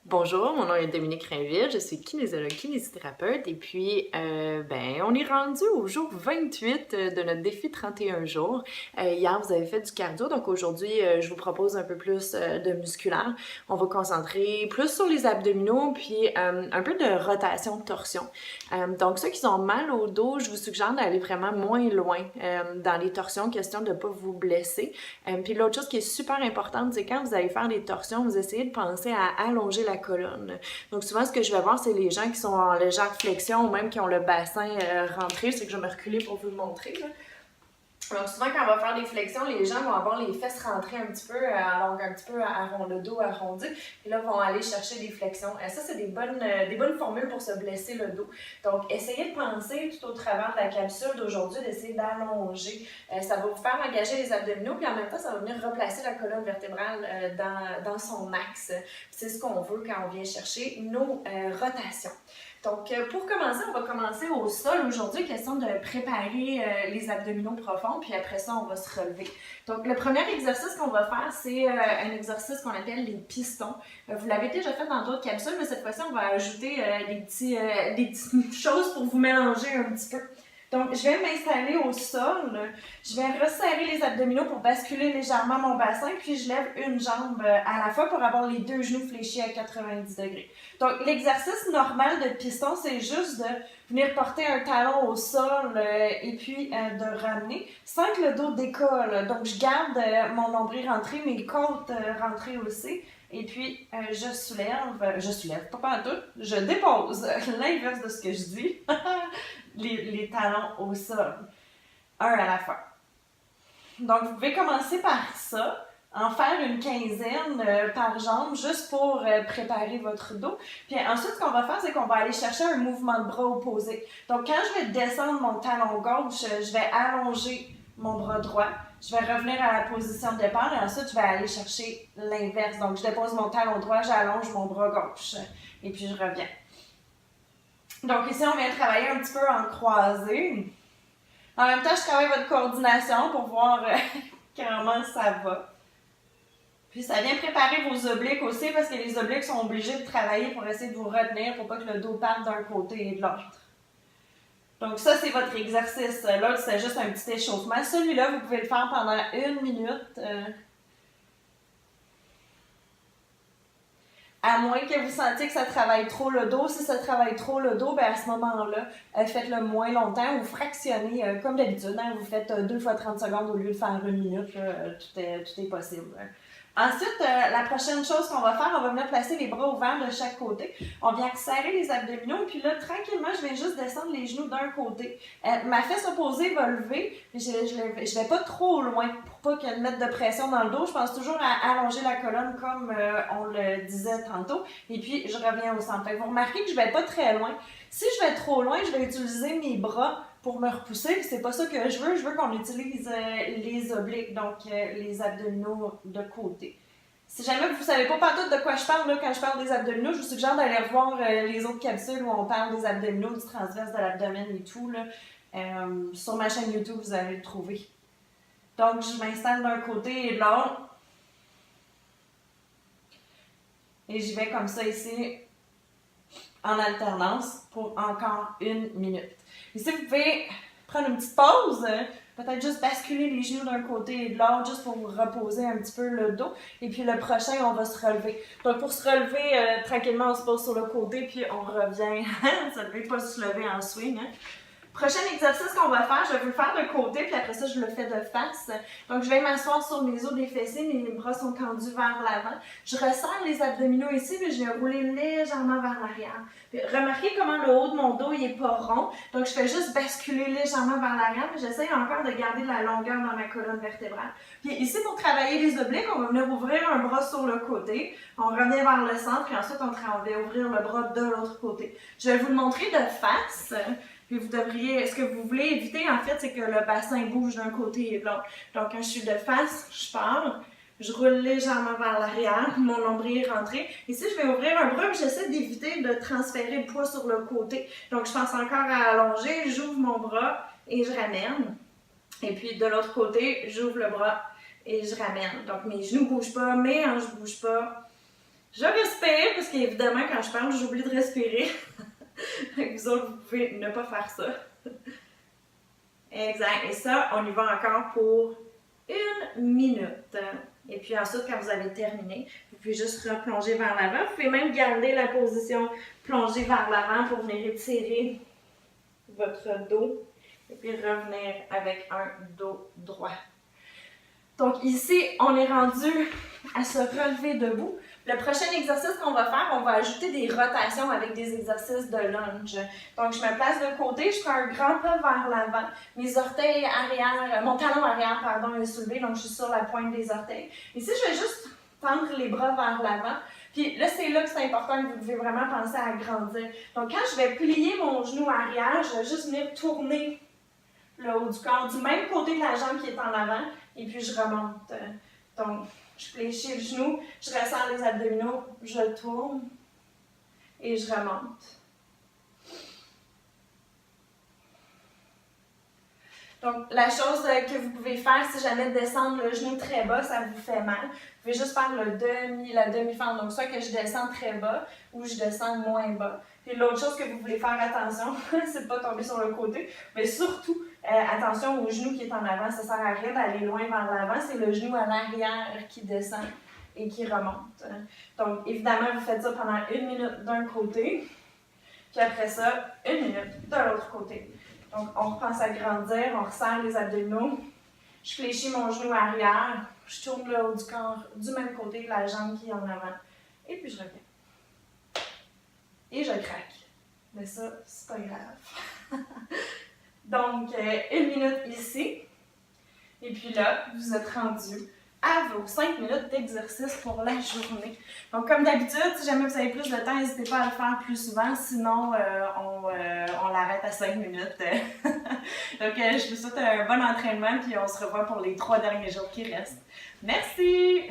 Bonjour, mon nom est Dominique Rainville, je suis kinésiologue, kinésithérapeute et puis on est rendu au jour 28 de notre défi 31 jours. Hier, vous avez fait du cardio, donc aujourd'hui, je vous propose un peu plus de musculaire. On va concentrer plus sur les abdominaux puis un peu de rotation de torsion. Donc ceux qui ont mal au dos, je vous suggère d'aller vraiment moins loin dans les torsions, question de ne pas vous blesser. Puis l'autre chose qui est super importante, c'est quand vous allez faire des torsions, vous essayez de penser à allonger la colonne. Donc souvent, ce que je vais voir, c'est les gens qui sont en légère flexion ou même qui ont le bassin rentré. C'est que je vais me reculer pour vous le montrer, là. Donc souvent, quand on va faire des flexions, les gens vont avoir les fesses rentrées un petit peu, donc un petit peu le dos arrondi, et là, vont aller chercher des flexions. Ça, c'est des bonnes formules pour se blesser le dos. Donc, essayez de penser tout au travers de la capsule d'aujourd'hui, d'essayer d'allonger. Ça va vous faire engager les abdominaux, puis en même temps, ça va venir replacer la colonne vertébrale dans son axe. C'est ce qu'on veut quand on vient chercher nos rotations. Donc, pour commencer, on va commencer au sol aujourd'hui. Question de préparer les abdominaux profonds, puis après ça, on va se relever. Donc, le premier exercice qu'on va faire, c'est un exercice qu'on appelle les pistons. Vous l'avez déjà fait dans d'autres capsules, mais cette fois-ci, on va ajouter des petites choses pour vous mélanger un petit peu. Donc, je vais m'installer au sol. Je vais resserrer les abdominaux pour basculer légèrement mon bassin, puis je lève une jambe à la fois pour avoir les deux genoux fléchis à 90 degrés. Donc, l'exercice normal de piston, c'est juste de venir porter un talon au sol et puis de ramener sans que le dos décolle. Donc, je garde mon nombril rentré, mes côtes rentrées aussi. Et puis, je soulève, pas tout, je dépose l'inverse de ce que je dis, les talons au sol, un à la fois. Donc, vous pouvez commencer par ça, en faire une quinzaine par jambe, juste pour préparer votre dos. Puis ensuite, ce qu'on va faire, c'est qu'on va aller chercher un mouvement de bras opposé. Donc, quand je vais descendre mon talon gauche, je vais allonger mon bras droit. Je vais revenir à la position de départ et ensuite, je vais aller chercher l'inverse. Donc, je dépose mon talon droit, j'allonge mon bras gauche et puis je reviens. Donc, ici, on vient travailler un petit peu en croisé. En même temps, je travaille votre coordination pour voir comment ça va. Puis ça vient préparer vos obliques aussi parce que les obliques sont obligés de travailler pour essayer de vous retenir pour pas que le dos parte d'un côté et de l'autre. Donc ça, c'est votre exercice. L'autre, c'est juste un petit échauffement. Celui-là, vous pouvez le faire pendant 1 minute. À moins que vous sentiez que ça travaille trop le dos. Si ça travaille trop le dos, à ce moment-là, faites-le moins longtemps ou fractionnez comme d'habitude. Vous faites 2 fois 30 secondes au lieu de faire 1 minute. Tout est possible. Ensuite, la prochaine chose qu'on va faire, on va venir placer les bras ouverts de chaque côté. On vient serrer les abdominaux, puis là, tranquillement, je vais juste descendre les genoux d'un côté. Ma fesse opposée va lever, mais je vais pas trop loin pour pas qu'elle mette de pression dans le dos. Je pense toujours à allonger la colonne comme on le disait tantôt. Et puis, je reviens au centre. Fait que vous remarquez que je vais pas très loin. Si je vais trop loin, je vais utiliser mes bras pour me repousser, puis c'est pas ça que je veux qu'on utilise les obliques, donc les abdominaux de côté. Si jamais vous savez pas partout de quoi je parle là, quand je parle des abdominaux, je vous suggère d'aller revoir les autres capsules où on parle des abdominaux, du transverse de l'abdomen et tout. Là. Sur ma chaîne YouTube, vous allez le trouver. Donc, je m'installe d'un côté et de l'autre. Et j'y vais comme ça ici, en alternance, pour encore 1 minute. Ici, vous pouvez prendre une petite pause, peut-être juste basculer les genoux d'un côté et de l'autre, juste pour vous reposer un petit peu le dos. Et puis le prochain, on va se relever. Donc pour se relever, tranquillement, on se pose sur le côté, puis on revient. Ça ne veut pas se lever en swing. Prochain exercice qu'on va faire, je vais vous le faire de côté, puis après ça, je le fais de face. Donc, je vais m'asseoir sur mes os des fessiers, mes bras sont tendus vers l'avant. Je resserre les abdominaux ici, puis je vais rouler légèrement vers l'arrière. Puis, remarquez comment le haut de mon dos, il n'est pas rond. Donc, je fais juste basculer légèrement vers l'arrière, puis j'essaye encore de garder de la longueur dans ma colonne vertébrale. Puis ici, pour travailler les obliques, on va venir ouvrir un bras sur le côté. On revient vers le centre, puis ensuite, on va ouvrir le bras de l'autre côté. Je vais vous le montrer de face. Puis vous devriez, ce que vous voulez éviter en fait, c'est que le bassin bouge d'un côté et de l'autre. Donc quand je suis de face, je pars, je roule légèrement vers l'arrière, mon nombril est rentré. Ici, je vais ouvrir un bras, j'essaie d'éviter de transférer le poids sur le côté. Donc je pense encore à allonger, j'ouvre mon bras et je ramène. Et puis de l'autre côté, j'ouvre le bras et je ramène. Donc mes genoux ne bougent pas, mes hanches ne bougent pas. Je respire parce qu'évidemment, quand je parle, j'oublie de respirer. Vous autres, vous pouvez ne pas faire ça. Exact. Et ça, on y va encore pour 1 minute. Et puis ensuite, quand vous avez terminé, vous pouvez juste replonger vers l'avant. Vous pouvez même garder la position plongée vers l'avant pour venir étirer votre dos. Et puis revenir avec un dos droit. Donc ici, on est rendu à se relever debout. Le prochain exercice qu'on va faire, on va ajouter des rotations avec des exercices de lunge. Donc je me place de côté, je prends un grand pas vers l'avant. Mes orteils arrière, mon talon arrière, pardon, est soulevé, donc je suis sur la pointe des orteils. Ici, je vais juste tendre les bras vers l'avant. Puis là, c'est là que c'est important que vous devez vraiment penser à grandir. Donc quand je vais plier mon genou arrière, je vais juste venir tourner le haut du corps du même côté de la jambe qui est en avant. Et puis je remonte. Donc, je fléchis le genou, je resserre les abdominaux, je tourne et je remonte. Donc, la chose que vous pouvez faire, si jamais descendre le genou très bas, ça vous fait mal, vous pouvez juste faire la demi-fente. Donc, soit que je descends très bas ou je descends moins bas. Puis l'autre chose que vous voulez faire attention, c'est de ne pas tomber sur le côté, mais surtout, attention au genou qui est en avant, ça ne sert à rien d'aller loin vers l'avant, c'est le genou à l'arrière qui descend et qui remonte. Donc, évidemment, vous faites ça pendant 1 minute d'un côté, puis après ça, 1 minute de l'autre côté. Donc, on reprend à grandir, on resserre les abdominaux, je fléchis mon genou arrière, je tourne le haut du corps du même côté que la jambe qui est en avant, et puis je reviens. Et je craque. Mais ça, c'est pas grave. Donc, 1 minute ici. Et puis là, vous êtes rendu à vos 5 minutes d'exercice pour la journée. Donc, comme d'habitude, si jamais vous avez plus de temps, n'hésitez pas à le faire plus souvent. Sinon, on l'arrête à 5 minutes. Donc, je vous souhaite un bon entraînement. Puis on se revoit pour les 3 derniers jours qui restent. Merci!